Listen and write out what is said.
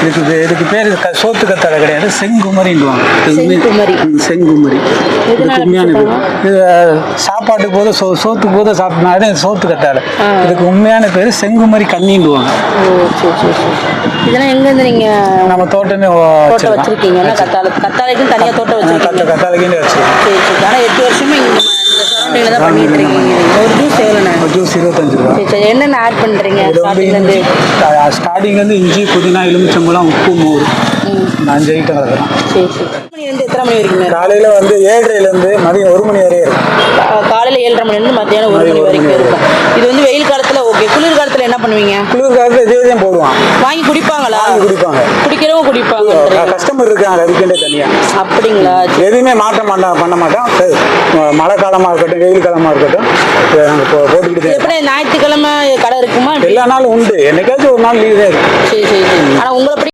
இதுக்கு பேர் சோத்து கத்தாழை கிடையாது, செங்குமரின்னுவாங்க. செங்குமரி எதனால உண்மையான பேர். இது சாப்பாட்டுக்கு போது சோத்துக்கு போது சாப்பிட்னாலே சோத்து கத்தாழை. இதுக்கு உண்மையான பேர் செங்குமரி கண்ணின்னுவாங்க. இதெல்லாம் எங்கேருந்து நீங்கள் நம்ம தோட்டமே வச்சிருக்கீங்க? கத்தாழைக்கும் தனியாக தோட்டம் வச்சிருக்கீங்க? கத்தாழைக்குன்னு வச்சிருக்கோம். சரி சரி. ஆனால் 8 வருஷமா இந்த சரௌண்டிங்கில் தான் பண்ணிட்டு இருக்கீங்க. ஒரு ஜூஸ் எவ்வளோண்ணே? ஜூஸ் 25 ரூபா. சரி சரி. என்னென்ன ஆட் பண்ணுறீங்க ஸ்டார்டிங்லேருந்து? இஞ்சி, புதினா, எலுமிச்சம்பழம், உப்பு, மோர், 5 ஐட்டம் அதெல்லாம். சரி சரி. மணிலேருந்து எத்தனை மணி வரைக்கும்? காலையில் 7:30லேருந்து மதியம் 1 மணி வரை இருக்கும். காலையில் 7:30 மணிலேருந்து மத்தியானம் 1 மணி வரைக்கும் இருக்கும். இது வெயில் காலத்தில் ஓகே. குளிர் காலத்தில் என்ன பண்ணுவீங்க? குளிர் காலத்தில் இதே போடுவான். வாங்கி குடிப்பாங்களா? குடிப்பாங்க. குடிக்கிறவங்க குடிப்பாங்க. கஸ்டமர் இருக்காங்க அதுக்கே தனியாக. அப்படிங்களா? எதுவுமே பண்ண மாட்டோம். மழை காலமாக இருக்கட்டும், வெயில் காலமாக இருக்கட்டும், நாங்கள் போட்டுக்கிட்டு. எப்படி ஞாயிற்றுக்கிழமை கடை இருக்குமா? எல்லா நாளும் உண்டு. என்னைக்காச்சும் ஒரு நாள் லீவ் தான் இருக்கும். சரி சரி சரி. ஆனால் உங்களை